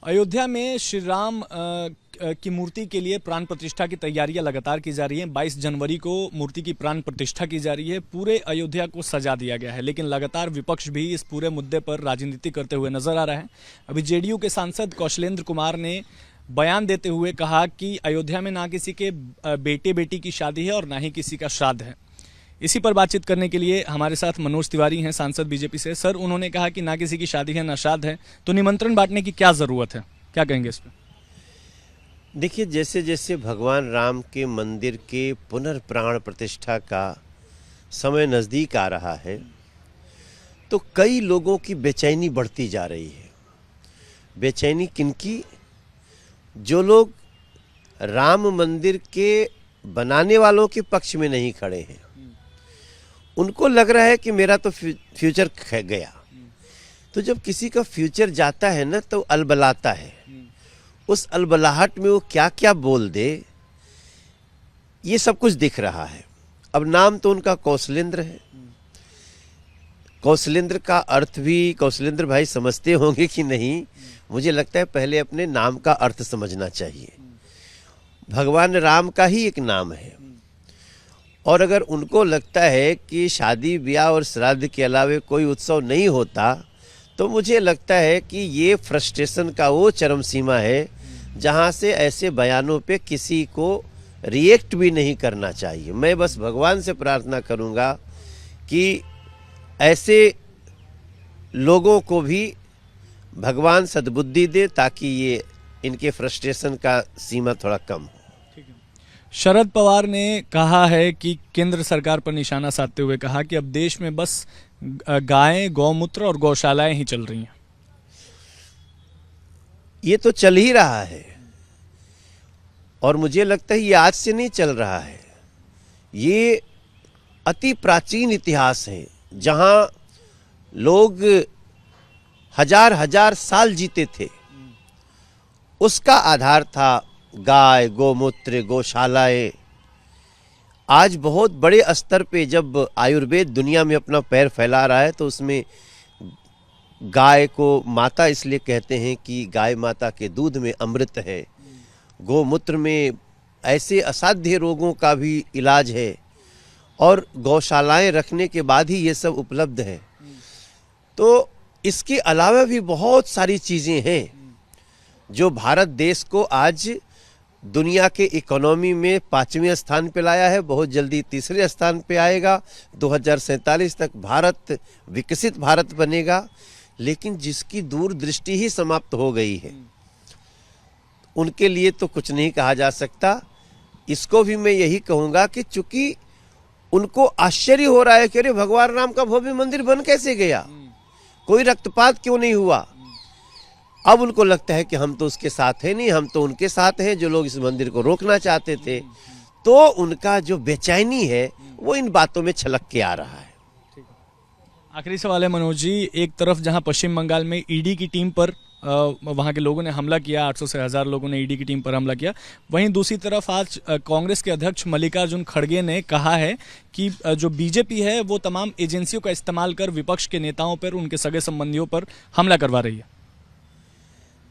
अयोध्या में श्री राम की मूर्ति के लिए प्राण प्रतिष्ठा की तैयारियां लगातार की जा रही हैं। 22 जनवरी को मूर्ति की प्राण प्रतिष्ठा की जा रही है। पूरे अयोध्या को सजा दिया गया है, लेकिन लगातार विपक्ष भी इस पूरे मुद्दे पर राजनीति करते हुए नजर आ रहा है। अभी जेडीयू के सांसद कौशलेंद्र कुमार ने बयान देते हुए कहा कि अयोध्या में ना किसी के बेटे बेटी की शादी है और ना ही किसी का श्राद्ध है। इसी पर बातचीत करने के लिए हमारे साथ मनोज तिवारी हैं, सांसद बीजेपी से। सर, उन्होंने कहा कि ना किसी की शादी है ना श्राद्ध है, तो निमंत्रण बांटने की क्या जरूरत है, क्या कहेंगे इस पर? देखिए, जैसे जैसे भगवान राम के मंदिर के पुनर्प्राण प्रतिष्ठा का समय नज़दीक आ रहा है, तो कई लोगों की बेचैनी बढ़ती जा रही है। बेचैनी किनकी? जो लोग राम मंदिर के बनाने वालों के पक्ष में नहीं खड़े हैं। उनको लग रहा है कि मेरा तो फ्यूचर गया। तो जब किसी का फ्यूचर जाता है ना, तो अलबलाता है। उस अलबलाहट में वो क्या क्या बोल दे, ये सब कुछ दिख रहा है। अब नाम तो उनका कौशलेंद्र है। कौशलेंद्र का अर्थ भी कौशलेंद्र भाई समझते होंगे कि नहीं, मुझे लगता है पहले अपने नाम का अर्थ समझना चाहिए। भगवान राम का ही एक नाम है, और अगर उनको लगता है कि शादी ब्याह और श्राद्ध के अलावा कोई उत्सव नहीं होता, तो मुझे लगता है कि ये फ्रस्ट्रेशन का वो चरम सीमा है जहाँ से ऐसे बयानों पे किसी को रिएक्ट भी नहीं करना चाहिए। मैं बस भगवान से प्रार्थना करूँगा कि ऐसे लोगों को भी भगवान सद्बुद्धि दे, ताकि ये इनके फ्रस्ट्रेशन का सीमा थोड़ा कम हो। शरद पवार ने कहा है कि केंद्र सरकार पर निशाना साधते हुए कहा कि अब देश में बस गायें, गौमूत्र और गौशालाएं ही चल रही हैं। ये तो चल ही रहा है, और मुझे लगता है ये आज से नहीं चल रहा है। ये अति प्राचीन इतिहास है, जहां लोग हजार हजार साल जीते थे। उसका आधार था गाय, गोमूत्र, गौशालाएं। आज बहुत बड़े स्तर पे जब आयुर्वेद दुनिया में अपना पैर फैला रहा है, तो उसमें गाय को माता इसलिए कहते हैं कि गाय माता के दूध में अमृत है। गोमूत्र में ऐसे असाध्य रोगों का भी इलाज है, और गौशालाएं रखने के बाद ही ये सब उपलब्ध है। तो इसके अलावा भी बहुत सारी चीज़ें हैं जो भारत देश को आज दुनिया के इकोनॉमी में 5वें स्थान पे लाया है। बहुत जल्दी 3रे स्थान पे आएगा। 2047 तक भारत विकसित भारत बनेगा। लेकिन जिसकी दूरदृष्टि ही समाप्त हो गई है, उनके लिए तो कुछ नहीं कहा जा सकता। इसको भी मैं यही कहूँगा कि चूंकि उनको आश्चर्य हो रहा है कि अरे भगवान राम का भव्य मंदिर बन कैसे गया, कोई रक्तपात क्यों नहीं हुआ। अब उनको लगता है कि हम तो उसके साथ हैं नहीं, हम तो उनके साथ हैं जो लोग इस मंदिर को रोकना चाहते थे। तो उनका जो बेचैनी है वो इन बातों में छलक के आ रहा है। आखिरी सवाल है मनोज जी, एक तरफ जहां पश्चिम बंगाल में ईडी की टीम पर वहां के लोगों ने हमला किया, 800 से 1000 लोगों ने ईडी की टीम पर हमला किया, वहीं दूसरी तरफ आज कांग्रेस के अध्यक्ष मल्लिकार्जुन खड़गे ने कहा है कि जो बीजेपी है वो तमाम एजेंसियों का इस्तेमाल कर विपक्ष के नेताओं पर, उनके सगे संबंधियों पर हमला करवा रही है।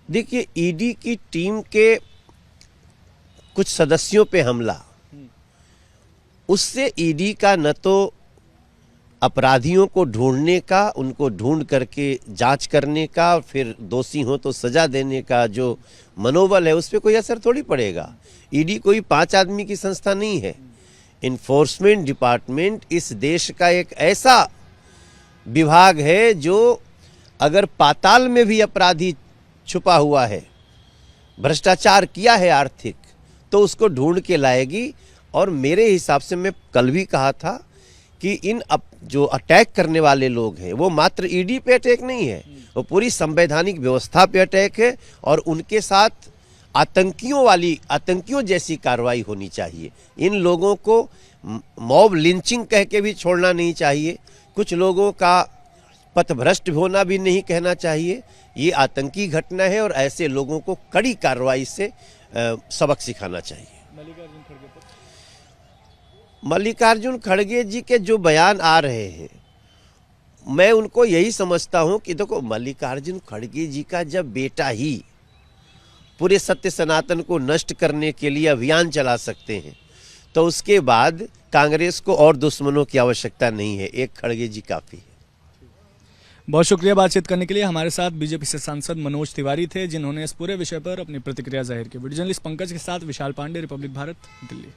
देखिए, ईडी की टीम के कुछ सदस्यों पे हमला, उससे ईडी का न तो अपराधियों को ढूंढने का, उनको ढूंढ करके जांच करने का, फिर दोषी हो तो सजा देने का जो मनोबल है, उस पर कोई असर थोड़ी पड़ेगा। ईडी कोई 5 आदमी की संस्था नहीं है। इन्फोर्समेंट डिपार्टमेंट इस देश का एक ऐसा विभाग है जो अगर पाताल में भी अपराधी छुपा हुआ है, भ्रष्टाचार किया है आर्थिक, तो उसको ढूंढ के लाएगी। और मेरे हिसाब से, मैं कल भी कहा था कि इन जो अटैक करने वाले लोग हैं वो मात्र ईडी पे अटैक नहीं है, वो पूरी संवैधानिक व्यवस्था पे अटैक है। और उनके साथ आतंकियों जैसी कार्रवाई होनी चाहिए। इन लोगों को मॉब लिंचिंग कह के भी छोड़ना नहीं चाहिए। कुछ लोगों का पथभ्रष्ट होना भी नहीं कहना चाहिए। ये आतंकी घटना है, और ऐसे लोगों को कड़ी कार्रवाई से सबक सिखाना चाहिए। मल्लिकार्जुन खड़गे जी के जो बयान आ रहे हैं, मैं उनको यही समझता हूं कि देखो, मल्लिकार्जुन खड़गे जी का जब बेटा ही पूरे सत्य सनातन को नष्ट करने के लिए अभियान चला सकते हैं, तो उसके बाद कांग्रेस को और दुश्मनों की आवश्यकता नहीं है, एक खड़गे जी काफ़ी है। बहुत शुक्रिया बातचीत करने के लिए। हमारे साथ बीजेपी से सांसद मनोज तिवारी थे, जिन्होंने इस पूरे विषय पर अपनी प्रतिक्रिया जाहिर की। वीडियो जर्नलिस्ट पंकज के साथ विशाल पांडे, रिपब्लिक भारत, दिल्ली।